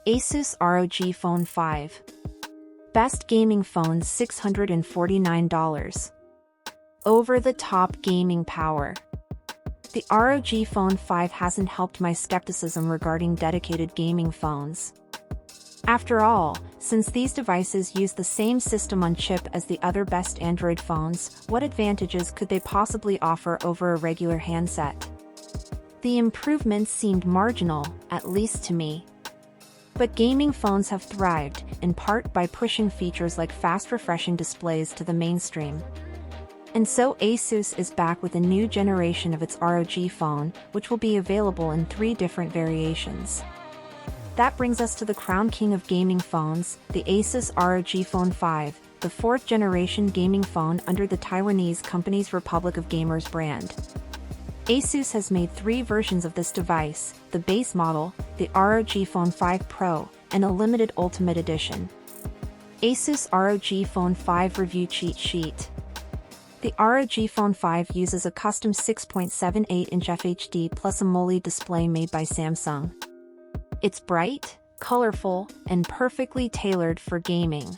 Asus ROG Phone 5. Best gaming phones $649. Over-the-top gaming power. The ROG Phone 5 hasn't helped my skepticism regarding dedicated gaming phones. After all, since these devices use the same system on chip as the other best Android phones, what advantages could they possibly offer over a regular handset? The improvements seemed marginal, at least to me. But gaming phones have thrived, in part by pushing features like fast refreshing displays to the mainstream. And so Asus is back with a new generation of its ROG phone, which will be available in 3 different variations. That brings us to the crown king of gaming phones, the Asus ROG Phone 5, the 4th generation gaming phone under the Taiwanese company's Republic of Gamers brand. Asus has made 3 versions of this device, the base model, the ROG Phone 5 Pro, and a limited Ultimate Edition. Asus ROG Phone 5 Review Cheat Sheet. The ROG Phone 5 uses a custom 6.78-inch FHD plus AMOLED display made by Samsung. It's bright, colorful, and perfectly tailored for gaming.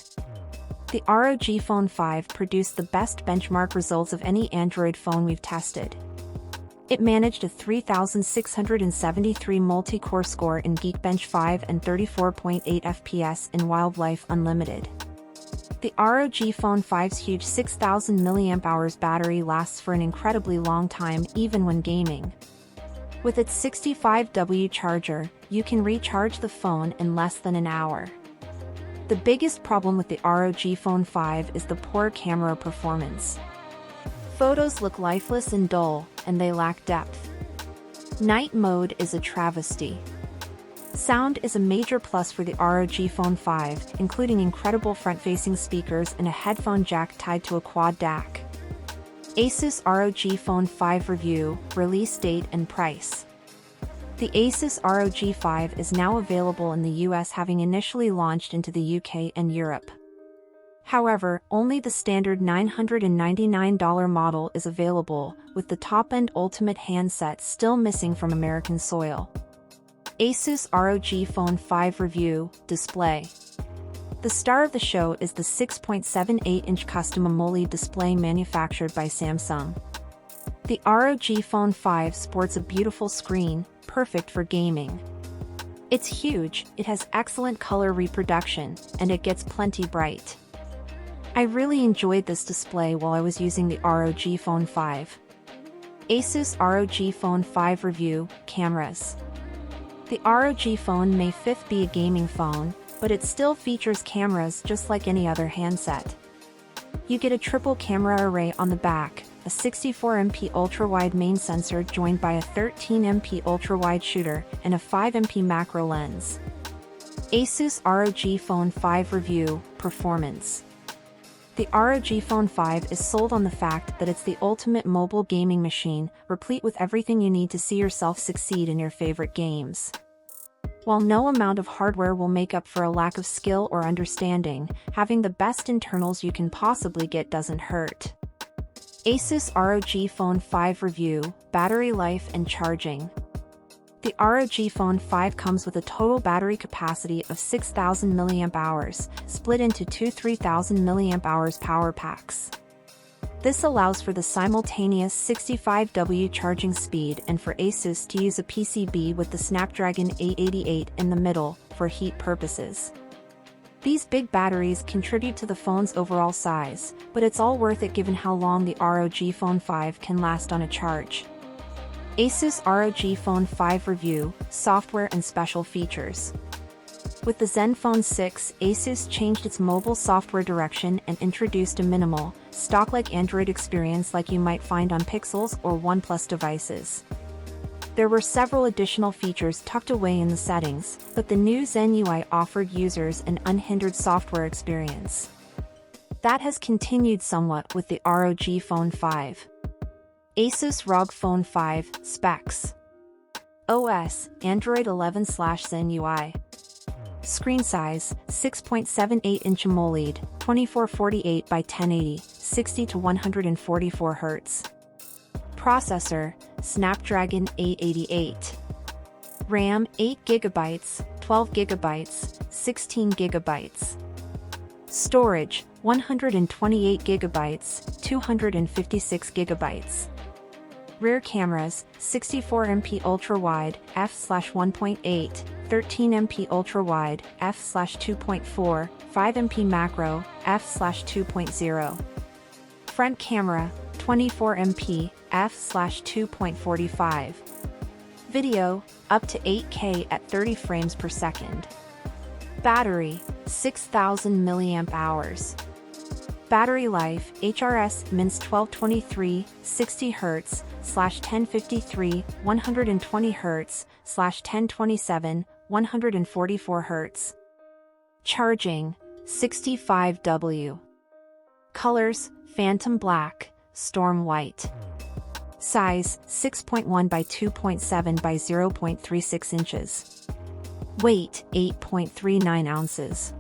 The ROG Phone 5 produced the best benchmark results of any Android phone we've tested. It managed a 3,673 multi-core score in Geekbench 5 and 34.8 FPS in Wildlife Unlimited. The ROG Phone 5's huge 6,000 mAh battery lasts for an incredibly long time even when gaming. With its 65W charger, you can recharge the phone in less than an hour. The biggest problem with the ROG Phone 5 is the poor camera performance. Photos look lifeless and dull, and they lack depth. Night mode is a travesty. Sound is a major plus for the ROG Phone 5, including incredible front-facing speakers and a headphone jack tied to a quad DAC. Asus ROG Phone 5 Review, Release Date and Price. The Asus ROG 5 is now available in the US, having initially launched into the UK and Europe. However, only the standard $999 model is available, with the top-end Ultimate handset still missing from American soil. Asus ROG Phone 5 Review, Display. The star of the show is the 6.78-inch custom AMOLED display manufactured by Samsung. The ROG Phone 5 sports a beautiful screen, perfect for gaming. It's huge, it has excellent color reproduction, and it gets plenty bright. I really enjoyed this display while I was using the ROG Phone 5. Asus ROG Phone 5 Review, Cameras. The ROG Phone may 5th be a gaming phone, but it still features cameras just like any other handset. You get a triple camera array on the back, a 64MP ultrawide main sensor joined by a 13MP ultrawide shooter, and a 5MP macro lens. Asus ROG Phone 5 Review, Performance. The ROG Phone 5 is sold on the fact that it's the ultimate mobile gaming machine, replete with everything you need to see yourself succeed in your favorite games. While no amount of hardware will make up for a lack of skill or understanding, having the best internals you can possibly get doesn't hurt. Asus ROG Phone 5 Review, Battery Life and Charging. The ROG Phone 5 comes with a total battery capacity of 6,000 mAh, split into 2 3,000 mAh power packs. This allows for the simultaneous 65W charging speed and for Asus to use a PCB with the Snapdragon 888 in the middle, for heat purposes. These big batteries contribute to the phone's overall size, but it's all worth it given how long the ROG Phone 5 can last on a charge. Asus ROG Phone 5 Review, Software and Special Features. With the ZenFone 6, Asus changed its mobile software direction and introduced a minimal, stock-like Android experience like you might find on Pixels or OnePlus devices. There were several additional features tucked away in the settings, but the new ZenUI offered users an unhindered software experience. That has continued somewhat with the ROG Phone 5. Asus ROG Phone 5, Specs. OS, Android 11/ZenUI. Screen size, 6.78-inch AMOLED, 2448 by 1080, 60 to 144 Hz. Processor, Snapdragon 888. RAM, 8 GB, 12 GB, 16 GB. Storage, 128 GB, 256 GB. Rear cameras, 64MP ultrawide, f/1.8, 13MP ultrawide, f/2.4, 5MP macro, f/2.0. Front camera, 24MP, f/2.45. Video, up to 8K at 30 frames per second. Battery, 6000 mAh. Battery life, HRS Mins 1223, 60 Hz, /1053, 120 Hz, /1027, 144 Hz. Charging, 65W. Colors, Phantom Black, Storm White. Size, 6.1 by 2.7 by 0.36 inches. Weight, 8.39 ounces.